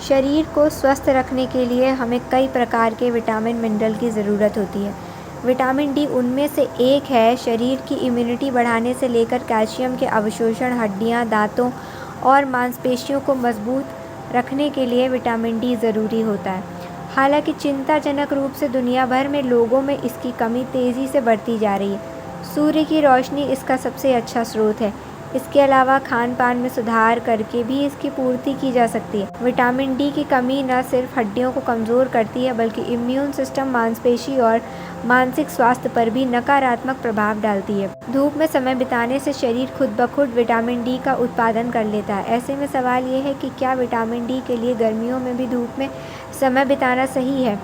शरीर को स्वस्थ रखने के लिए हमें कई प्रकार के विटामिन मिनरल की ज़रूरत होती है। विटामिन डी उनमें से एक है। शरीर की इम्यूनिटी बढ़ाने से लेकर कैल्शियम के अवशोषण, हड्डियाँ, दांतों और मांसपेशियों को मजबूत रखने के लिए विटामिन डी ज़रूरी होता है। हालांकि चिंताजनक रूप से दुनिया भर में लोगों में इसकी कमी तेज़ी से बढ़ती जा रही है। सूर्य की रोशनी इसका सबसे अच्छा स्रोत है। इसके अलावा खान पान में सुधार करके भी इसकी पूर्ति की जा सकती है। विटामिन डी की कमी न सिर्फ हड्डियों को कमज़ोर करती है बल्कि इम्यून सिस्टम, मांसपेशी और मानसिक स्वास्थ्य पर भी नकारात्मक प्रभाव डालती है। धूप में समय बिताने से शरीर खुद ब खुद विटामिन डी का उत्पादन कर लेता है। ऐसे में सवाल ये है कि क्या विटामिन डी के लिए गर्मियों में भी धूप में समय बिताना सही है?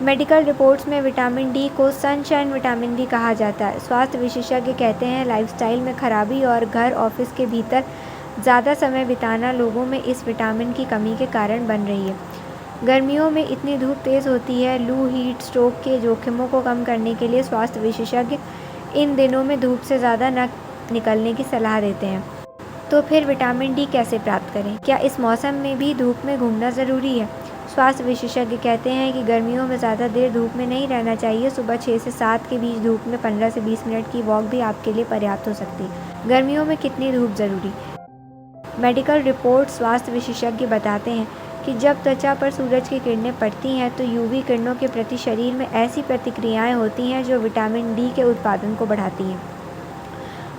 मेडिकल रिपोर्ट्स में विटामिन डी को सनशाइन विटामिन भी कहा जाता है। स्वास्थ्य विशेषज्ञ कहते हैं लाइफस्टाइल में खराबी और घर ऑफिस के भीतर ज़्यादा समय बिताना लोगों में इस विटामिन की कमी के कारण बन रही है। गर्मियों में इतनी धूप तेज़ होती है। लू, हीट स्ट्रोक के जोखिमों को कम करने के लिए स्वास्थ्य विशेषज्ञ इन दिनों में धूप से ज़्यादा न निकलने की सलाह देते हैं। तो फिर विटामिन डी कैसे प्राप्त करें? क्या इस मौसम में भी धूप में घूमना ज़रूरी है? स्वास्थ्य विशेषज्ञ कहते हैं कि गर्मियों में ज़्यादा देर धूप में नहीं रहना चाहिए। सुबह 6 से 7 के बीच धूप में 15 से 20 मिनट की वॉक भी आपके लिए पर्याप्त हो सकती है। गर्मियों में कितनी धूप ज़रूरी? मेडिकल रिपोर्ट स्वास्थ्य विशेषज्ञ बताते हैं कि जब त्वचा पर सूरज की किरणें पड़ती हैं तो यूवी किरणों के प्रति शरीर में ऐसी प्रतिक्रियाएं होती हैं जो विटामिन डी के उत्पादन को बढ़ाती हैं।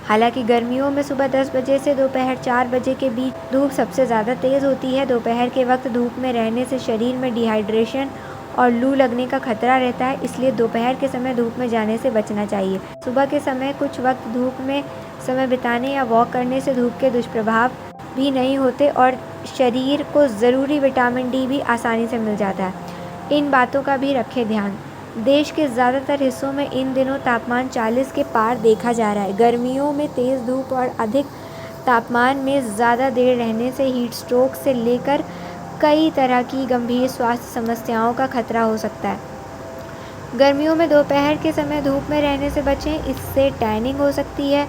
हालांकि गर्मियों में सुबह 10 बजे से दोपहर 4 बजे के बीच धूप सबसे ज़्यादा तेज़ होती है। दोपहर के वक्त धूप में रहने से शरीर में डिहाइड्रेशन और लू लगने का खतरा रहता है, इसलिए दोपहर के समय धूप में जाने से बचना चाहिए। सुबह के समय कुछ वक्त धूप में समय बिताने या वॉक करने से धूप के दुष्प्रभाव भी नहीं होते और शरीर को ज़रूरी विटामिन डी भी आसानी से मिल जाता है। इन बातों का भी रखें ध्यान। देश के ज़्यादातर हिस्सों में इन दिनों तापमान 40 के पार देखा जा रहा है। गर्मियों में तेज़ धूप और अधिक तापमान में ज़्यादा देर रहने से हीट स्ट्रोक से लेकर कई तरह की गंभीर स्वास्थ्य समस्याओं का खतरा हो सकता है। गर्मियों में दोपहर के समय धूप में रहने से बचें, इससे टैनिंग हो सकती है।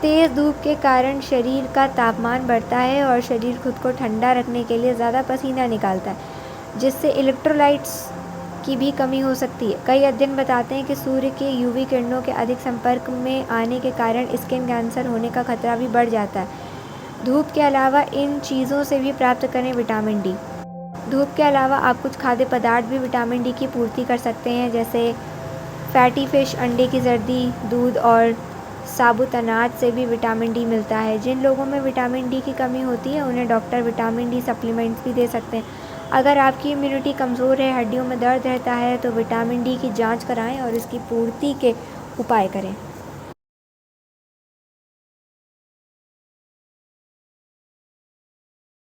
तेज़ धूप के कारण शरीर का तापमान बढ़ता है और शरीर खुद को ठंडा रखने के लिए ज़्यादा पसीना निकालता है, जिससे इलेक्ट्रोलाइट्स की भी कमी हो सकती है। कई अध्ययन बताते हैं कि सूर्य के यूवी किरणों के अधिक संपर्क में आने के कारण स्किन कैंसर होने का खतरा भी बढ़ जाता है। धूप के अलावा इन चीज़ों से भी प्राप्त करें विटामिन डी। धूप के अलावा आप कुछ खाद्य पदार्थ भी विटामिन डी की पूर्ति कर सकते हैं, जैसे फैटी फिश, अंडे की जर्दी, दूध और साबुत अनाज से भी विटामिन डी मिलता है। जिन लोगों में विटामिन डी की कमी होती है उन्हें डॉक्टर विटामिन डी सप्लीमेंट्स भी दे सकते हैं। अगर आपकी इम्यूनिटी कमज़ोर है, हड्डियों में दर्द रहता है तो विटामिन डी की जांच कराएं और इसकी पूर्ति के उपाय करें।